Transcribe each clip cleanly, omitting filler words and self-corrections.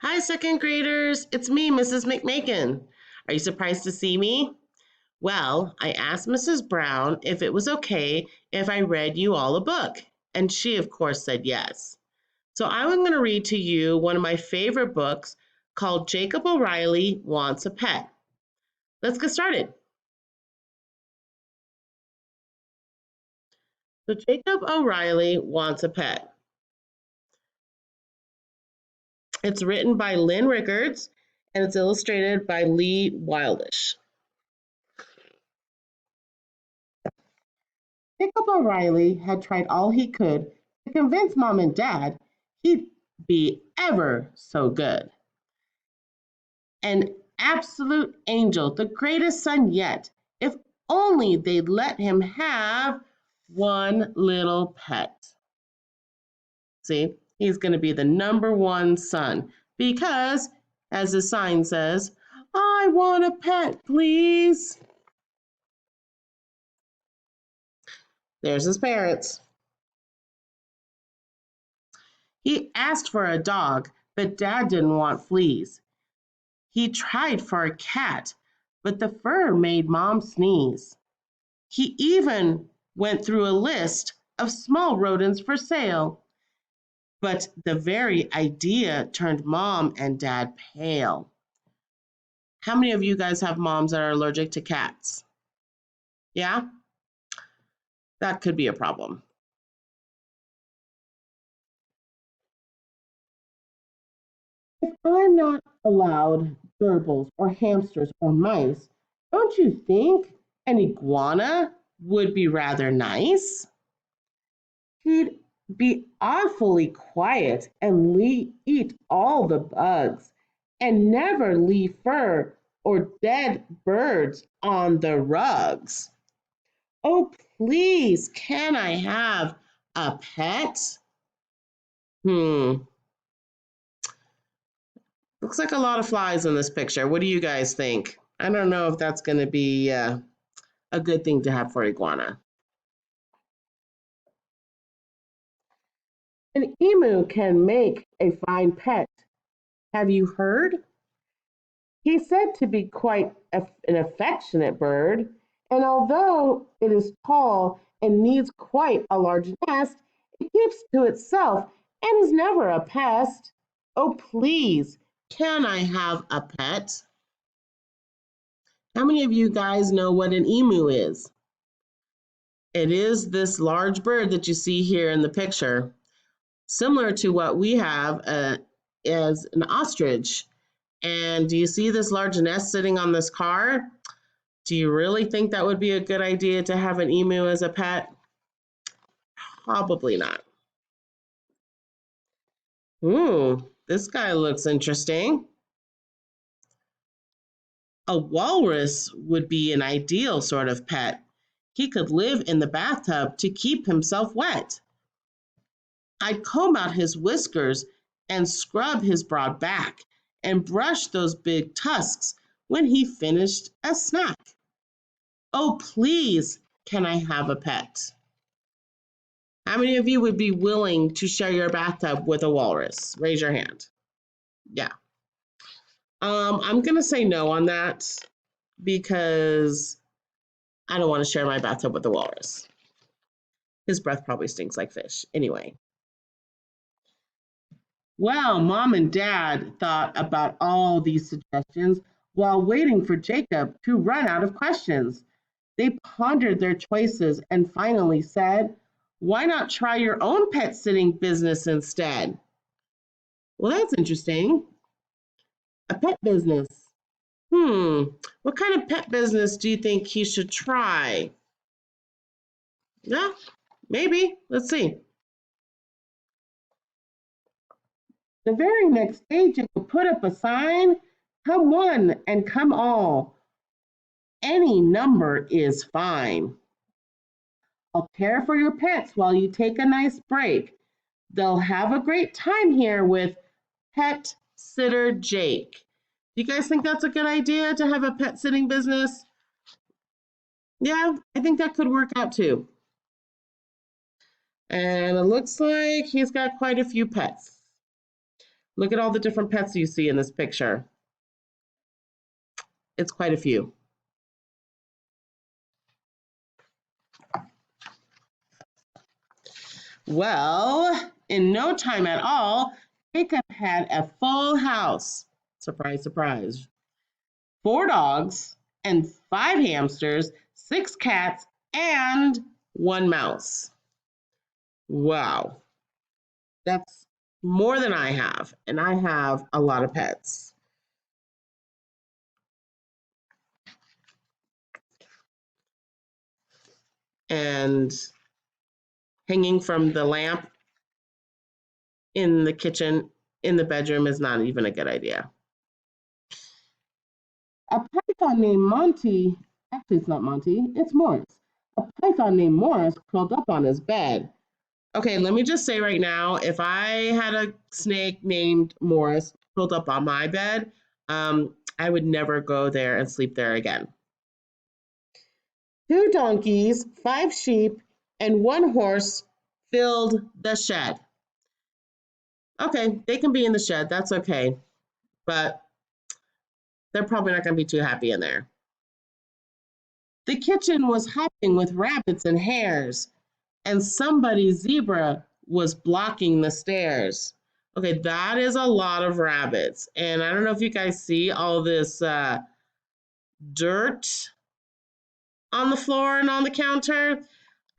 Hi, second graders. It's me, Mrs. McMakin. Are you surprised to see me? Well, I asked Mrs. Brown if it was okay if I read you all a book, and she, of course, said yes. So I'm going to read to you one of my favorite books called Jacob O'Reilly Wants a Pet. Let's get started. So, Jacob O'Reilly Wants a Pet. It's written by Lynn Rickards and it's illustrated by Lee Wildish. Jacob O'Reilly had tried all he could to convince Mom and Dad he'd be ever so good. An absolute angel, the greatest son yet, if only they'd let him have one little pet. See, he's going to be the number one son because, as the sign says, I want a pet, please. There's his parents. He asked for a dog, but Dad didn't want fleas. He tried for a cat, but the fur made Mom sneeze. He even went through a list of small rodents for sale, but the very idea turned Mom and Dad pale. How many of you guys have moms that are allergic to cats? Yeah? That could be a problem. If I'm not allowed gerbils or hamsters or mice, don't you think an iguana would be rather nice? He'd be awfully quiet and eat all the bugs and never leave fur or dead birds on the rugs. Oh, please, can I have a pet? Hmm, looks like a lot of flies in this picture. What do you guys think? I don't know if that's going to be a good thing to have for iguana. An emu can make a fine pet. Have you heard? He's said to be quite an affectionate bird, and although it is tall and needs quite a large nest, it keeps to itself and is never a pest. Oh, please, can I have a pet? How many of you guys know what an emu is? It is this large bird that you see here in the picture, similar to what we have as an ostrich. And do you see this large nest sitting on this car? Do you really think that would be a good idea to have an emu as a pet? Probably not. Ooh, this guy looks interesting. A walrus would be an ideal sort of pet. He could live in the bathtub to keep himself wet. I'd comb out his whiskers and scrub his broad back and brush those big tusks when he finished a snack. Oh, please, can I have a pet? How many of you would be willing to share your bathtub with a walrus? Raise your hand. Yeah. I'm going to say no on that because I don't want to share my bathtub with a walrus. His breath probably stinks like fish. Anyway. Well, Mom and Dad thought about all these suggestions while waiting for Jacob to run out of questions. They pondered their choices and finally said, why not try your own pet sitting business instead? Well, that's interesting. A pet business. What kind of pet business do you think he should try? Yeah, maybe. Let's see. The very next day, Jacob put up a sign, come one and come all. Any number is fine. I'll care for your pets while you take a nice break. They'll have a great time here with Pet Sitter Jake. Do you guys think that's a good idea to have a pet sitting business? Yeah, I think that could work out too. And it looks like he's got quite a few pets. Look at all the different pets you see in this picture. It's quite a few. Well, in no time at all, Jacob had a full house. Surprise, surprise. 4 dogs and 5 hamsters, 6 cats, and 1 mouse. Wow. That's more than I have, and I have a lot of pets. And hanging from the lamp in the kitchen in the bedroom is not even a good idea. A python named Monty, actually, it's not Monty, it's Morris. A python named Morris curled up on his bed. Okay, let me just say right now, if I had a snake named Morris curled up on my bed, I would never go there and sleep there again. 2 donkeys, 5 sheep, and 1 horse filled the shed. Okay, they can be in the shed, that's okay, but they're probably not going to be too happy in there. The kitchen was hopping with rabbits and hares, and somebody's zebra was blocking the stairs. Okay, that is a lot of rabbits. And I don't know if you guys see all this dirt on the floor and on the counter.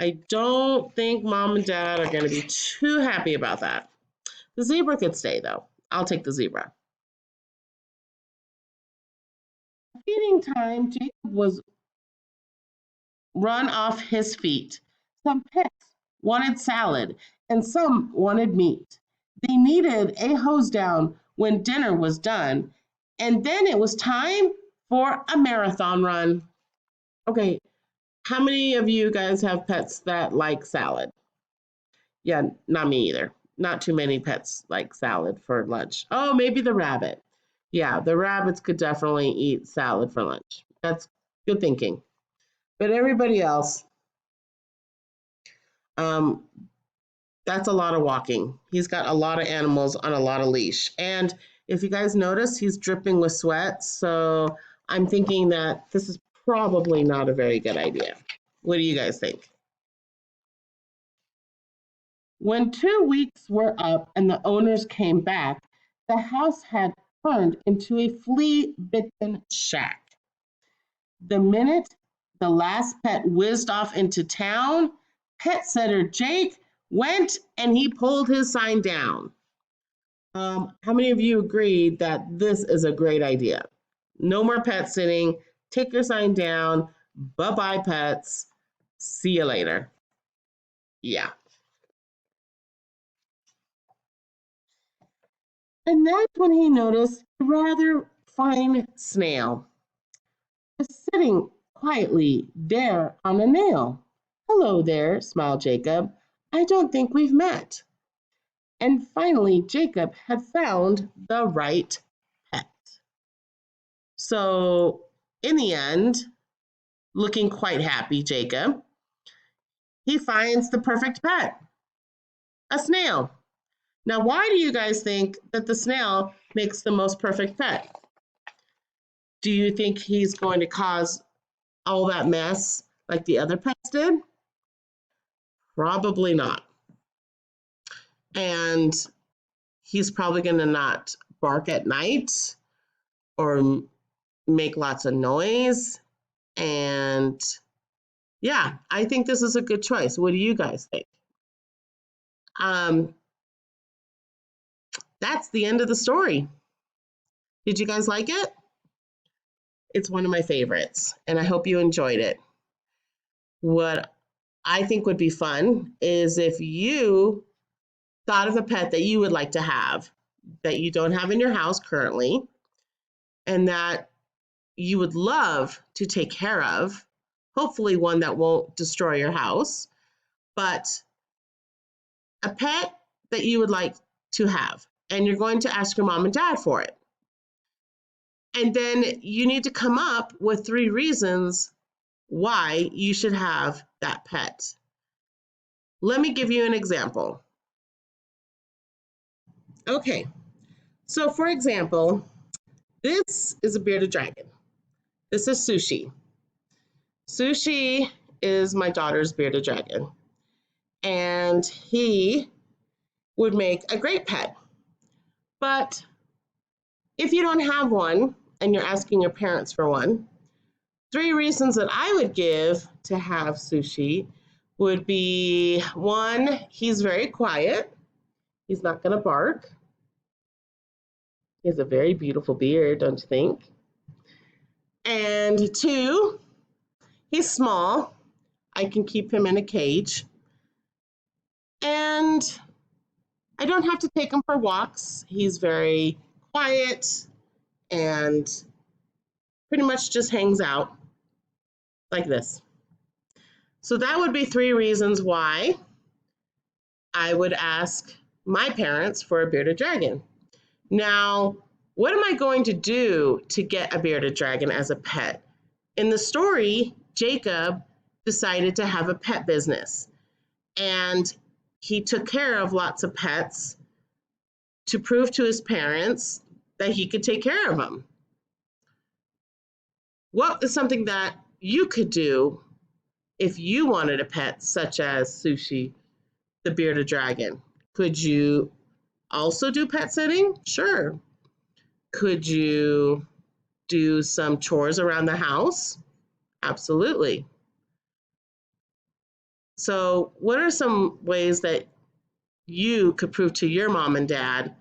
I don't think mom and dad are going to be too happy about that. The zebra could stay, though. I'll take the zebra. Feeding time, Jacob was run off his feet. Some pets wanted salad, and some wanted meat. They needed a hose down when dinner was done, and then it was time for a marathon run. Okay, how many of you guys have pets that like salad? Yeah, not me either. Not too many pets like salad for lunch. Oh, maybe the rabbit. Yeah, the rabbits could definitely eat salad for lunch. That's good thinking. But everybody else, um, that's a lot of walking. He's got a lot of animals on a lot of leash. And if you guys notice, he's dripping with sweat. So I'm thinking that this is probably not a very good idea. What do you guys think? When 2 weeks were up and the owners came back, the house had turned into a flea-bitten shack. The minute the last pet whizzed off into town, pet setter Jake went and he pulled his sign down. How many of you agreed that this is a great idea? No more pet sitting. Take your sign down. Bye-bye, pets. See you later. Yeah. And that's when he noticed a rather fine snail sitting quietly there on a nail. Hello there, smiled Jacob. I don't think we've met. And finally, Jacob had found the right pet. So, in the end, looking quite happy, Jacob, he finds the perfect pet, a snail. Now, why do you guys think that the snail makes the most perfect pet? Do you think he's going to cause all that mess like the other pets did? Probably not. And he's probably going to not bark at night or make lots of noise. And yeah, I think this is a good choice. What do you guys think? That's the end of the story. Did you guys like it? It's one of my favorites, and I hope you enjoyed it. What I think would be fun is if you thought of a pet that you would like to have that you don't have in your house currently and that you would love to take care of, hopefully one that won't destroy your house, but a pet that you would like to have, and you're going to ask your mom and dad for it. And then you need to come up with 3 reasons why you should have that pet. Let me give you an example. Okay, So, for example, this is a bearded dragon. This is Sushi. Sushi is my daughter's bearded dragon, and he would make a great pet. But if you don't have one and you're asking your parents for one, 3 reasons that I would give to have Sushi would be: one, he's very quiet, he's not going to bark. He has a very beautiful beard, don't you think? And two, he's small. I can keep him in a cage. And I don't have to take him for walks. He's very quiet and pretty much just hangs out like this. So that would be 3 reasons why I would ask my parents for a bearded dragon. Now, what am I going to do to get a bearded dragon as a pet? In the story, Jacob decided to have a pet business, and he took care of lots of pets to prove to his parents that he could take care of them. What is something that you could do if you wanted a pet, such as Sushi, the bearded dragon? Could you also do pet sitting? Sure. Could you do some chores around the house? Absolutely. So, what are some ways that you could prove to your mom and dad,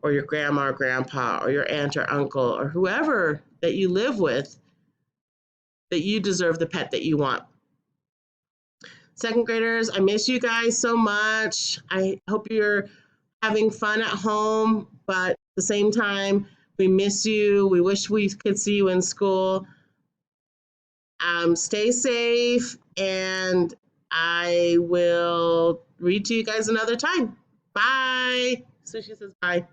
or your grandma or grandpa, or your aunt or uncle, or whoever that you live with, that you deserve the pet that you want? Second graders, I miss you guys so much. I hope you're having fun at home, but at the same time, we miss you. We wish we could see you in school. Stay safe, and I will read to you guys another time. Bye. Sushi says bye.